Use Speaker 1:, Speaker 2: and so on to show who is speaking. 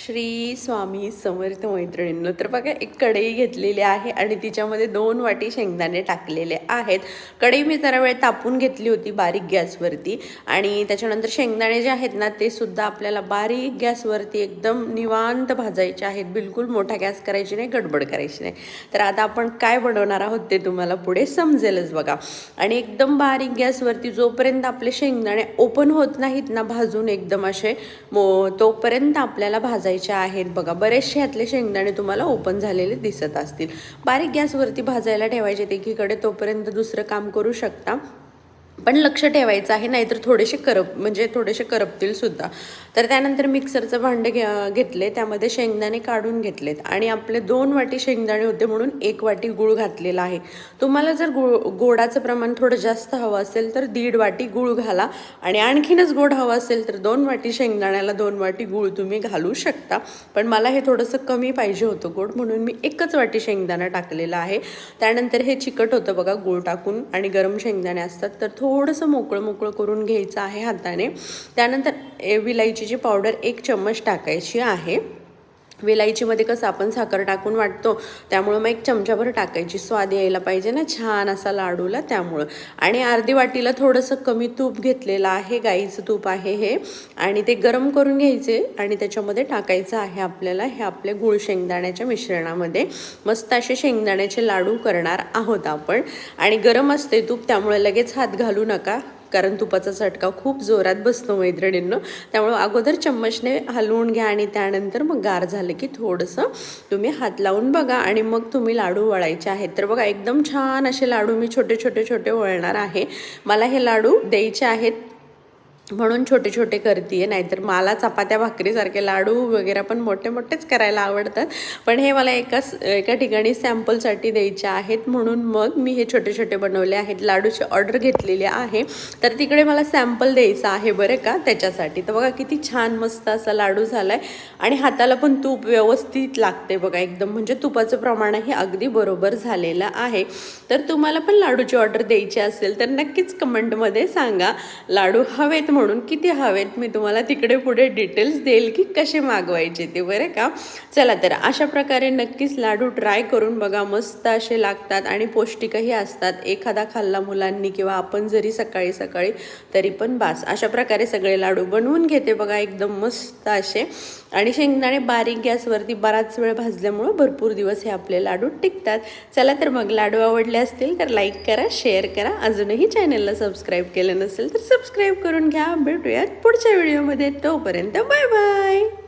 Speaker 1: श्री स्वामी समर्थ मैत्रिणींनो, तर बघा एक कढई घेतलेली आहे आणि तिच्यामध्ये 2 वाटी शेंगदाणे टाकलेले आहेत. कढई मी जरा वेळ तापून घेतली होती बारीक गॅसवरती आणि त्याच्यानंतर शेंगदाणे जे आहेत ना ते सुद्धा आपल्याला बारीक गॅसवरती एकदम निवांत भाजायचे आहेत. बिलकुल मोठा गॅस करायची नाही, गडबड करायची नाही. तर आता आपण काय बनवणार आहोत ते तुम्हाला पुढे समजेलच बघा. आणि एकदम बारीक गॅसवरती जोपर्यंत आपले शेंगदाणे ओपन होत नाहीत ना भाजून एकदम असे तोपर्यंत आपल्याला भाजायचे आहेत. बघा बरेचसे ह्यातले शेंगदाणे तुम्हाला ओपन झालेले दिसत असतील. बारीक गॅसवरती भाजायला ठेवायचे एकीकडे, तोपर्यंत दुसरं काम करू शकता. पण लक्ष ठेवायचं आहे, नाहीतर थोडेसे करपतील सुद्धा. तर त्यानंतर मिक्सरचं भांडं घेतले, त्यामध्ये शेंगदाणे काढून घेतलेत आणि आपले 2 वाटी शेंगदाणे होते म्हणून 1 वाटी गूळ घातलेला आहे. तुम्हाला जर गोडाचं प्रमाण थोडं जास्त हवं असेल तर 1.5 वाटी गूळ घाला आणि आणखीनच गोड हवं असेल तर 2 वाटी शेंगदाण्याला 2 वाटी गूळ तुम्ही घालू शकता. पण मला हे थोडंसं कमी पाहिजे होतं गोड, म्हणून मी 1च वाटी शेंगदाणा टाकलेला आहे. त्यानंतर हे चिकट होतं बघा गूळ टाकून, आणि गरम शेंगदाणे असतात तर थोडंसं मोकळं करून घ्यायचं आहे हाताने. त्यानंतर विलायचीची पावडर 1 चम्मच टाकायची आहे. विलायचीमध्ये कसं आपण साखर टाकून वाटतो, त्यामुळं मग 1 चमचाभर टाकायची, स्वाद यायला पाहिजे ना छान असा लाडूला, त्यामुळं. आणि अर्धी वाटीला थोडंसं कमी तूप घेतलेलं आहे, गाईचं तूप आहे हे, आणि ते गरम करून घ्यायचे आणि त्याच्यामध्ये टाकायचं आहे आपल्याला हे आपले गूळ शेंगदाण्याच्या मिश्रणामध्ये. मस्त असे शेंगदाण्याचे लाडू करणार आहोत आपण. आणि गरम असते तूप, त्यामुळे लगेच हात घालू नका, कारण तुपाचा चटका खूप जोरात बसतो मैत्रिणींनो. त्यामुळं अगोदर चम्मचने हलवून घ्या आणि त्यानंतर मग गार झालं की थोडंसं तुम्ही हात लावून बघा आणि मग तुम्ही लाडू वळायचे आहेत. तर बघा एकदम छान असे लाडू मी छोटे वळणार आहे. मला हे लाडू द्यायचे आहेत म्हणून छोटे करते, नाहीतर मला चपात्या भाकरीसारखे लाडू वगैरे पण मोठेच करायला आवडतात. पण हे मला एका ठिकाणी सॅम्पलसाठी द्यायचे आहेत, म्हणून मग मी हे छोटे बनवले आहेत. लाडूची ऑर्डर घेतलेली आहे, तर तिकडे मला सॅम्पल द्यायचं आहे बरं का, त्याच्यासाठी. तर बघा किती छान मस्त असा लाडू झाला आहे आणि हाताला पण तूप व्यवस्थित लागते बघा एकदम, म्हणजे तुपाचं प्रमाणही अगदी बरोबर झालेलं आहे. तर तुम्हाला पण लाडूची ऑर्डर द्यायची असेल तर नक्कीच कमेंटमध्ये सांगा लाडू हवेत म्हणून, किती हवेत. मी तुम्हाला तिकडे पुढे डिटेल्स देईल की कसे मागवायचे ते, बरं का. चला तर अशा प्रकारे नक्कीच लाडू ट्राय करून बघा, मस्त असे लागतात आणि पौष्टिकही असतात. एखादा खाल्ला मुलांनी किंवा आपण जरी सकाळी तरी पण बास. अशा प्रकारे सगळे लाडू बनवून घेते बघा एकदम मस्त असे. आणि शेंगदाणे बारीक गॅसवरती बराच वेळ भाजल्यामुळं भरपूर दिवस हे आपले लाडू टिकतात. चला तर मग लाडू आवडले असतील तर लाईक करा, शेअर करा. अजूनही चॅनलला सबस्क्राईब केलं नसेल तर सबस्क्राईब करून घ्या. भेटूयात पुढच्या व्हिडिओमध्ये, तोपर्यंत बाय बाय.